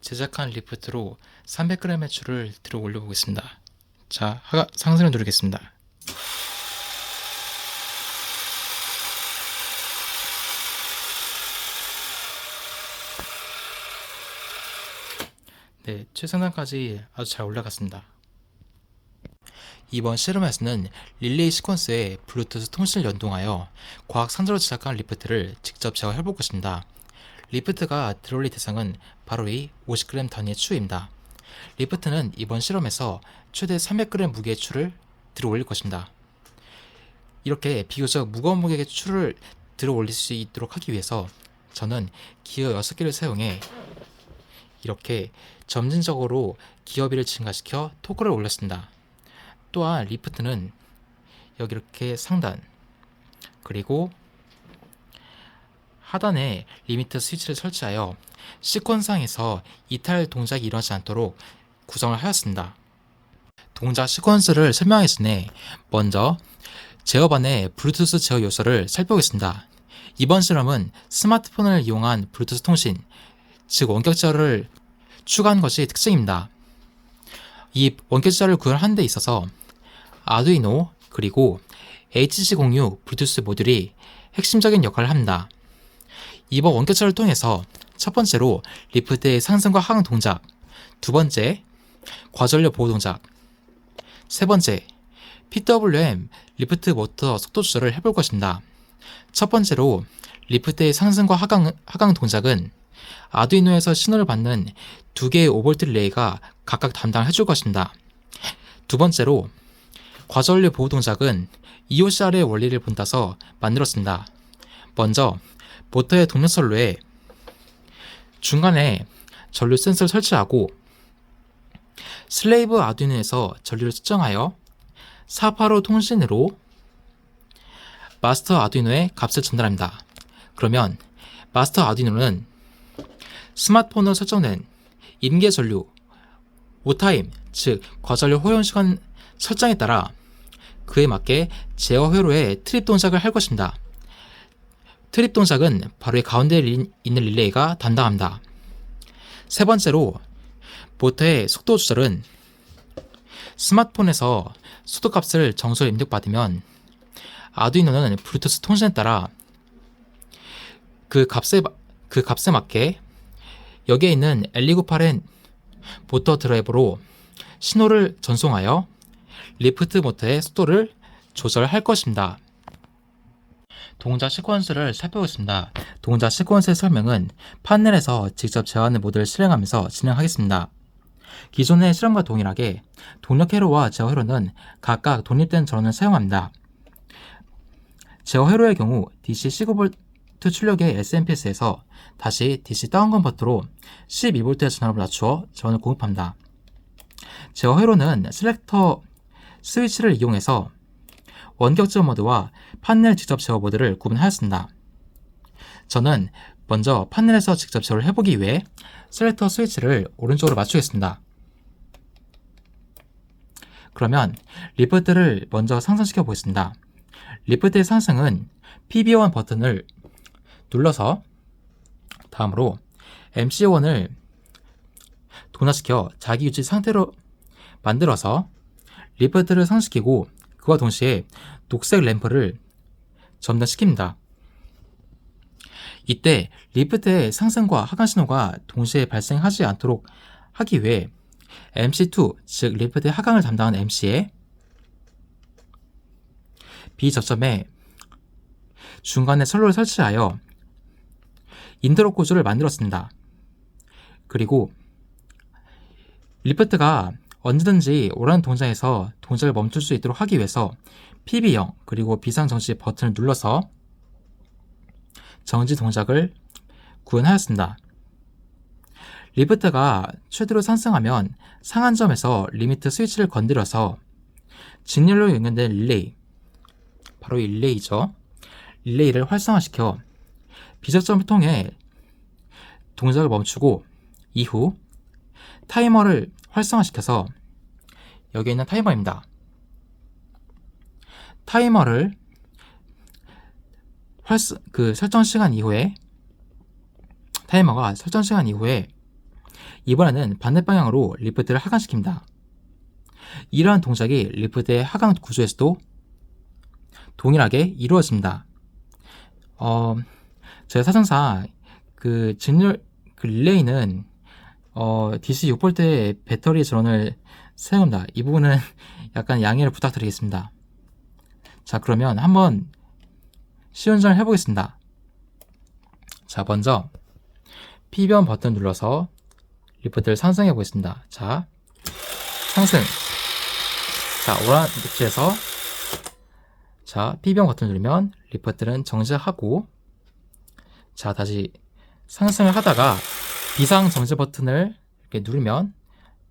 제작한 리프트로 300g의 추를 들어 올려보겠습니다. 자, 상승을 누르겠습니다. 네, 최상단까지 아주 잘 올라갔습니다. 이번 실험에서는 릴레이 시퀀스에 블루투스 통신을 연동하여 과학 상자로 제작한 리프트를 직접 제어해볼 것입니다. 리프트가 들어올릴 대상은 바로 이 50g 단위의 추입니다. 리프트는 이번 실험에서 최대 300g 무게의 추를 들어올릴 것입니다. 이렇게 비교적 무거운 무게의 추를 들어올릴 수 있도록 하기 위해서 저는 기어 6개를 사용해 이렇게 점진적으로 기어비를 증가시켜 토크를 올렸습니다. 또한 리프트는 여기 이렇게 상단 그리고 하단에 리미트 스위치를 설치하여 시퀀스상에서 이탈 동작이 일어나지 않도록 구성을 하였습니다. 동작 시퀀스를 설명하기 전에 먼저 제어반의 블루투스 제어 요소를 살펴보겠습니다. 이번 실험은 스마트폰을 이용한 블루투스 통신, 즉 원격 제어를 추가한 것이 특징입니다. 이 원격 제어를 구현하는 데 있어서 아두이노 그리고 HC06 블루투스 모듈이 핵심적인 역할을 합니다. 이번 원격 제어를 통해서 첫 번째로 리프트의 상승과 하강 동작, 두 번째 과전력 보호 동작, 세 번째 PWM 리프트 모터 속도 조절을 해볼 것입니다. 첫 번째로 리프트의 상승과 하강 동작은 아두이노에서 신호를 받는 두 개의 5V 릴레이가 각각 담당을 해줄 것입니다. 두 번째로 과전력 보호 동작은 EOCR의 원리를 본따서 만들었습니다. 먼저 모터의 동력선로에 중간에 전류 센서를 설치하고 슬레이브 아두이노에서 전류를 측정하여 485 통신으로 마스터 아두이노에 값을 전달합니다. 그러면 마스터 아두이노는 스마트폰으로 설정된 임계 전류, 오타임, 즉 과전력 허용 시간 설정에 따라 그에 맞게 제어 회로의 트립 동작을 할 것입니다. 트립 동작은 바로 이 가운데에 있는 릴레이가 담당합니다. 세 번째로 모터의 속도 조절은 스마트폰에서 속도값을 정수로 입력받으면 아두이노는 블루투스 통신에 따라 그 값에 맞게 여기에 있는 L298의 모터 드라이버로 신호를 전송하여 리프트 모터의 속도를 조절할 것입니다. 동작 시퀀스를 살펴보겠습니다. 동작 시퀀스의 설명은 판넬에서 직접 제어하는 모드를 실행하면서 진행하겠습니다. 기존의 실험과 동일하게 동력 회로와 제어 회로는 각각 독립된 전원을 사용합니다. 제어 회로의 경우 DC 15V 출력의 SMPS에서 다시 DC 다운 컨버터로 12V의 전압을 낮추어 전원을 공급합니다. 제어 회로는 셀렉터 스위치를 이용해서 원격 제어 모드와 판넬 직접 제어 모드를 구분하였습니다. 저는 먼저 판넬에서 직접 제어를 해보기 위해 셀렉터 스위치를 오른쪽으로 맞추겠습니다. 그러면 리프트를 먼저 상승시켜 보겠습니다. 리프트의 상승은 PB1 버튼을 눌러서 다음으로 MC1을 동작시켜 자기 유지 상태로 만들어서 리프트를 상승시키고 그와 동시에 녹색 램프를 점등시킵니다. 이때 리프트의 상승과 하강 신호가 동시에 발생하지 않도록 하기 위해 MC2, 즉 리프트의 하강을 담당하는 MC에 B저점에 중간에 선로를 설치하여 인터록 구조를 만들었습니다. 그리고 리프트가 언제든지 원하는 동작에서 동작을 멈출 수 있도록 하기 위해서 PB0 그리고 비상정지 버튼을 눌러서 정지 동작을 구현하였습니다. 리프트가 최대로 상승하면 상한점에서 리미트 스위치를 건드려서 직렬로 연결된 릴레이, 바로 이 릴레이죠. 릴레이를 활성화시켜 비저점을 통해 동작을 멈추고 이후 타이머를 활성화시켜서 여기에 있는 타이머입니다. 타이머를 설정 시간 이후에 타이머가 설정 시간 이후에 이번에는 반대 방향으로 리프트를 하강시킵니다. 이러한 동작이 리프트의 하강 구조에서도 동일하게 이루어집니다. 제 사정상 그 릴레이는 DC 6V의 배터리 전원을 사용합니다. 이 부분은 약간 양해를 부탁드리겠습니다. 자, 그러면 한번 시운전을 해보겠습니다. 자, 먼저 P변 버튼 눌러서 리프트를 상승해 보겠습니다. 자, 상승. 자, 오란 위치에서 자, P변 버튼 누르면 리프트는 정지하고, 자, 다시 상승을 하다가 비상 정지 버튼을 이렇게 누르면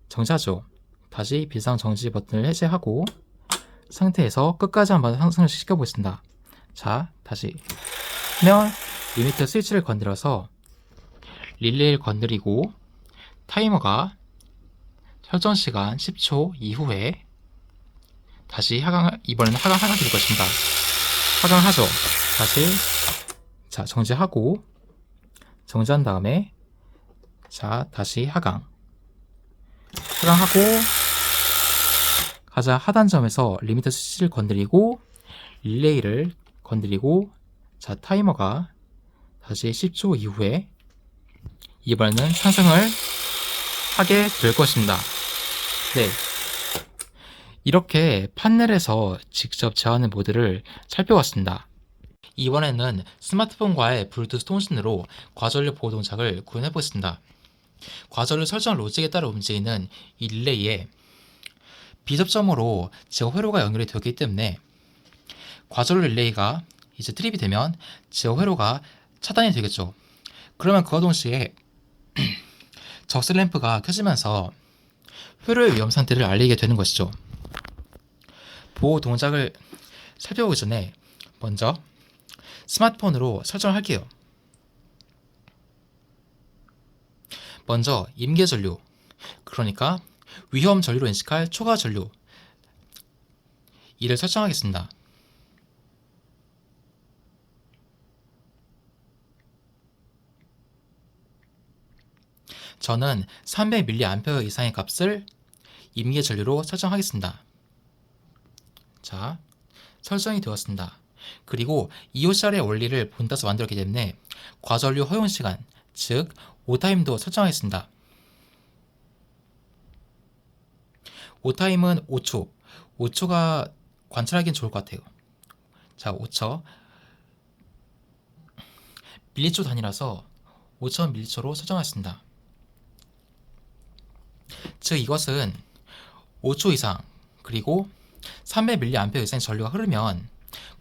정지하죠. 다시 비상 정지 버튼을 해제하고 상태에서 끝까지 한번 상승을 시켜보겠습니다. 자, 다시 하면 리미터 스위치를 건드려서 릴레이를 건드리고 타이머가 설정 시간 10초 이후에 다시 이번에는 하강 될 것입니다. 하강하죠. 다시 자, 정지하고 정지한 다음에 자, 다시 하강하고 가장 하단점에서 리미터 스위치를 건드리고 릴레이를 건드리고 자, 타이머가 다시 10초 이후에 이번에는 상승을 하게 될 것입니다. 네, 이렇게 판넬에서 직접 제어하는 모드를 살펴봤습니다. 이번에는 스마트폰과의 블루투스 통신으로 과전류 보호 동작을 구현해 보겠습니다. 과전류 설정 로직에 따라 움직이는 이 릴레이에 비접점으로 제어 회로가 연결이 되었기 때문에 과전류 릴레이가 이제 트립이 되면 제어 회로가 차단이 되겠죠. 그러면 그와 동시에 적색 램프가 켜지면서 회로의 위험 상태를 알리게 되는 것이죠. 보호 동작을 살펴보기 전에 먼저 스마트폰으로 설정을 할게요. 먼저 임계 전류, 그러니까 위험 전류로 인식할 초과 전류, 이를 설정하겠습니다. 저는 300mA 이상의 값을 임계 전류로 설정하겠습니다. 자, 설정이 되었습니다. 그리고 EOCR의 원리를 본따서 만들었기 때문에 과전류 허용 시간, 즉 오타임도 설정하겠습니다. 오타임은 5초. 5초가 관찰하기엔 좋을 것 같아요. 자, 5초. 밀리초 단위라서 5000ml로 설정하겠습니다. 즉 이것은 5초 이상 그리고 300mA 이상의 전류가 흐르면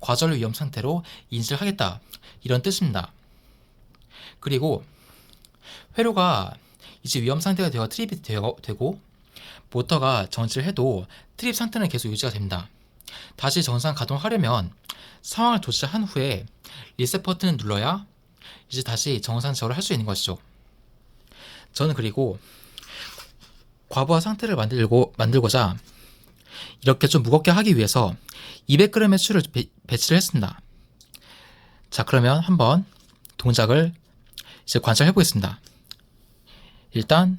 과전류 위험 상태로 인식을 하겠다, 이런 뜻입니다. 그리고 회로가 이제 위험 상태가 되어 트립이 되고 모터가 정지를 해도 트립 상태는 계속 유지가 됩니다. 다시 정상 가동하려면 상황을 조치한 후에 리셋 버튼을 눌러야 이제 다시 정상 제어를 할 수 있는 것이죠. 저는 그리고 과부하 상태를 만들고자 이렇게 좀 무겁게 하기 위해서 200g의 추를 배치를 했습니다. 자, 그러면 한번 동작을 이제 관찰해 보겠습니다. 일단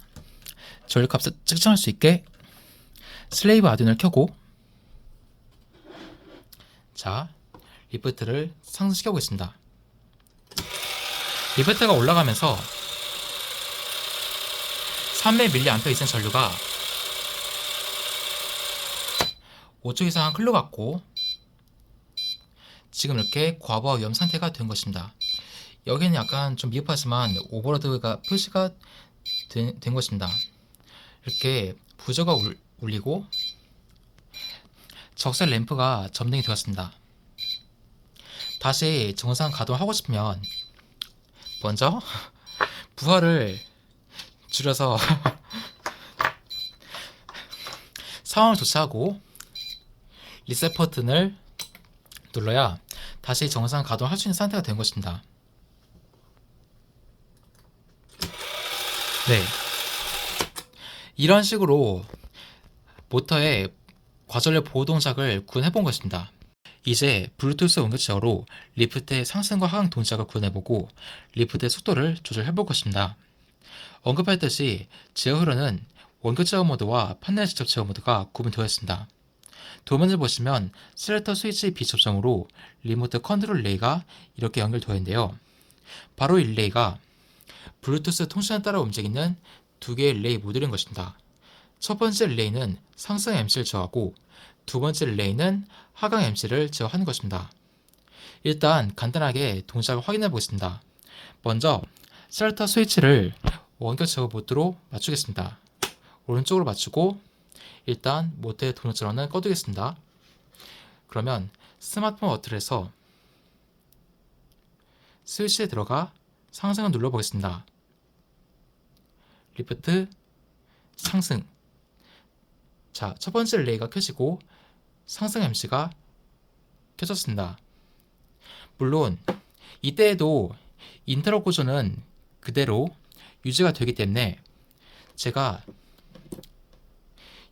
전류값을 측정할 수 있게 슬레이브 아두이노를 켜고, 자, 리프트를 상승시켜 보겠습니다. 리프트가 올라가면서 300mA 이상 전류가 5초 이상 흘러갔고 지금 이렇게 과부하 위험 상태가 된 것입니다. 여기는 약간 좀 미흡하지만 오버로드가 표시가 된 것입니다. 이렇게 부저가 울리고 적색 램프가 점등이 되었습니다. 다시 정상 가동하고 싶으면 먼저 부하를 줄여서 상황을 조치하고 리셋 버튼을 눌러야 다시 정상 가동할 수 있는 상태가 된 것입니다. 네, 이런 식으로 모터의 과전류 보호 동작을 구현해 본 것입니다. 이제 블루투스 연결 제어로 리프트의 상승과 하강 동작을 구현해보고 리프트의 속도를 조절해 볼 것입니다. 언급했듯이 제어 흐름은 원격 제어 모드와 판넬 직접 제어 모드가 구분되어 있습니다. 도면을 보시면 셀렉터 스위치 비접점으로 리모트 컨트롤 릴레이가 이렇게 연결되어 있는데요. 바로 이 릴레이가 블루투스 통신에 따라 움직이는 두 개의 릴레이 모듈인 것입니다. 첫 번째 릴레이는 상승 MC를 제어하고 두 번째 릴레이는 하강 MC를 제어하는 것입니다. 일단 간단하게 동작을 확인해 보겠습니다. 먼저 셀렉터 스위치를 원격 제어 모드로 맞추겠습니다. 오른쪽으로 맞추고 일단 모드의 동력 전원은 꺼두겠습니다. 그러면 스마트폰 어플에서 스위치에 들어가 상승을 눌러보겠습니다. 리프트, 상승. 자, 첫 번째 릴레이가 켜지고 상승 MC가 켜졌습니다. 물론 이때에도 인터럽 구조는 그대로 유지가 되기 때문에 제가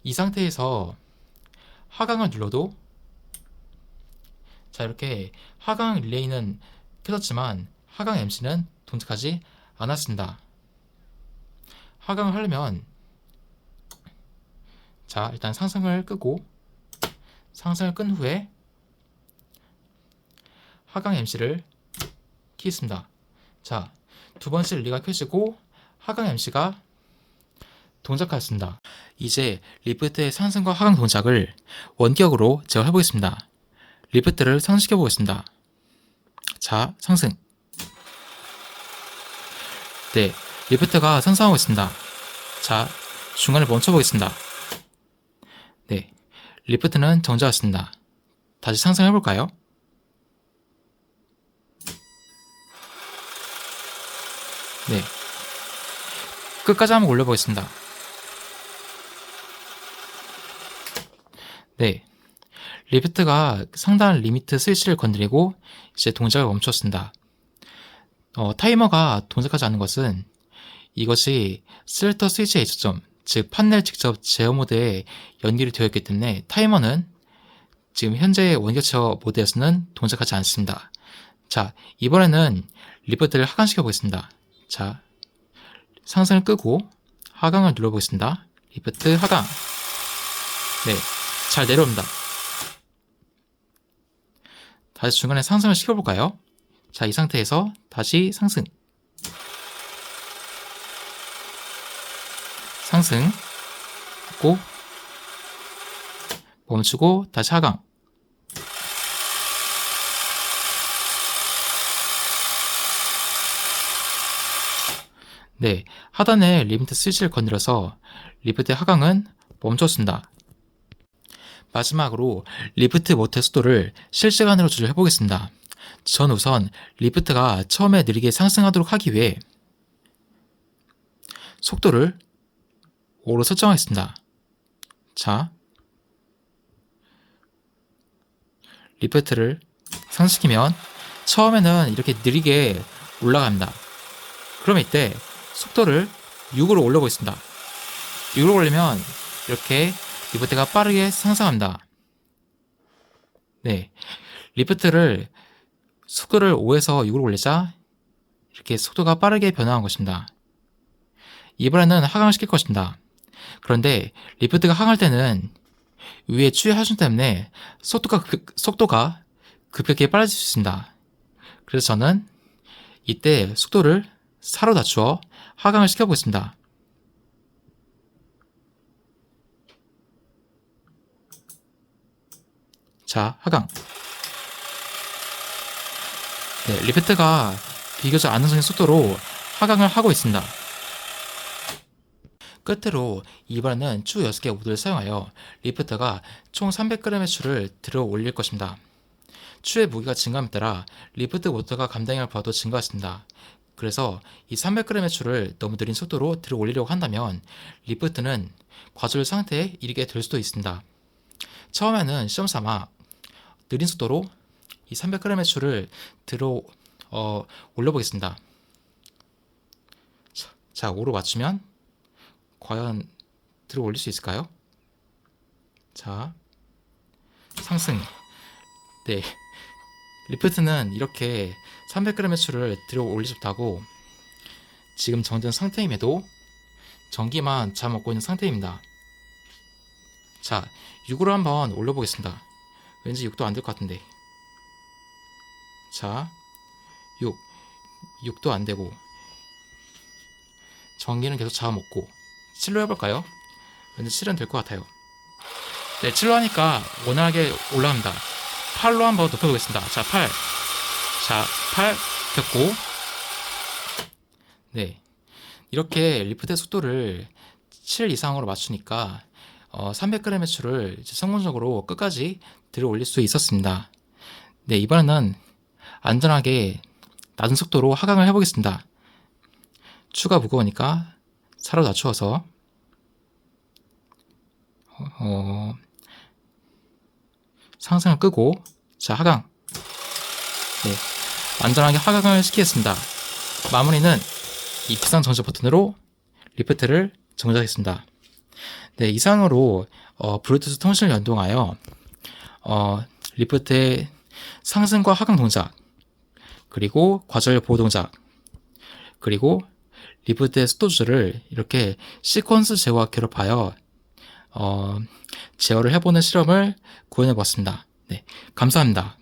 이 상태에서 하강을 눌러도 자 이렇게 하강 릴레이는 켜졌지만 하강 MC는 동작하지 않았습니다. 하강을 하려면 자 일단 상승을 끄고 상승을 끈 후에 하강 MC를 키겠습니다. 자, 두 번째 릴레이가 켜지고 하강 MC가 동작하였습니다. 이제 리프트의 상승과 하강 동작을 원격으로 제어해 보겠습니다. 리프트를 상승시켜 보겠습니다. 자, 상승. 네, 리프트가 상승하고 있습니다. 자, 중간에 멈춰 보겠습니다. 네, 리프트는 정지하였습니다. 다시 상승해 볼까요? 네, 끝까지 한번 올려보겠습니다. 네, 리프트가 상단 리미트 스위치를 건드리고 이제 동작을 멈췄습니다. 타이머가 동작하지 않는 것은 이것이 셀렉터 스위치 H점, 즉 판넬 직접 제어 모드에 연결이 되어 있기 때문에 타이머는 지금 현재 원격 제어 모드에서는 동작하지 않습니다. 자, 이번에는 리프트를 하강시켜 보겠습니다. 자, 상승을 끄고 하강을 눌러보겠습니다. 리프트 하강. 네, 잘 내려옵니다. 다시 중간에 상승을 시켜볼까요? 자, 이 상태에서 다시 상승. 상승. 고 멈추고 다시 하강. 네, 하단에 리미트 스위치를 건드려서 리프트의 하강은 멈췄습니다. 마지막으로 리프트 모터의 속도를 실시간으로 조절해 보겠습니다. 전 우선 리프트가 처음에 느리게 상승하도록 하기 위해 속도를 5로 설정하겠습니다. 자, 리프트를 상승시키면 처음에는 이렇게 느리게 올라갑니다. 그럼 이때 속도를 6으로 올려보겠습니다. 6으로 올리면 이렇게 리프트가 빠르게 상승합니다. 네, 리프트를 속도를 5에서 6으로 올리자 이렇게 속도가 빠르게 변화한 것입니다. 이번에는 하강을 시킬 것입니다. 그런데 리프트가 하강할 때는 위에 추의 하중 때문에 속도가 급격히 빨라질 수 있습니다. 그래서 저는 이때 속도를 4로 낮추어 하강을 시켜보겠습니다. 자, 하강. 네, 리프트가 비교적 안정적인 속도로 하강을 하고 있습니다. 끝으로 이번에는 추 6개 모드를 사용하여 리프트가 총 300g의 추를 들어 올릴 것입니다. 추의 무게가 증가함에 따라 리프트 모터가 감당할 바도 증가했습니다. 그래서 이 300g의 추를 너무 느린 속도로 들어 올리려고 한다면 리프트는 과절 상태에 이르게 될 수도 있습니다. 처음에는 시험삼아 느린 속도로 이 300g의 추를 들어 올려보겠습니다. 자, 5로 맞추면 과연 들어 올릴 수 있을까요? 자, 상승. 네, 리프트는 이렇게 300g의 추를 들어 올리지 못하고 지금 정전 상태임에도 전기만 잡아먹고 있는 상태입니다. 자, 6으로 한번 올려보겠습니다. 왠지 6도 안 될 것 같은데. 자, 6도 안 되고 전기는 계속 잡아먹고 7로 해볼까요? 왠지 7은 될 것 같아요. 네, 7로 하니까 원활하게 올라갑니다. 8로 한번 높여보겠습니다. 자, 8. 자, 8 켰고, 네, 이렇게 리프트의 속도를 7 이상으로 맞추니까 300g의 매출을 성공적으로 끝까지 들어 올릴 수 있었습니다. 네, 이번에는 안전하게 낮은 속도로 하강을 해보겠습니다. 추가 무거우니까 4로 낮추어서 상승을 끄고, 자, 하강. 네, 안전하게 하강을 시키겠습니다. 마무리는 이 비상 정지 버튼으로 리프트를 정지하겠습니다. 네, 이상으로 블루투스 통신을 연동하여 리프트의 상승과 하강 동작, 그리고 과절 보호 동작, 그리고 리프트의 속도 조절을 이렇게 시퀀스 제어와 결합하여 제어를 해보는 실험을 구현해 보았습니다. 네, 감사합니다.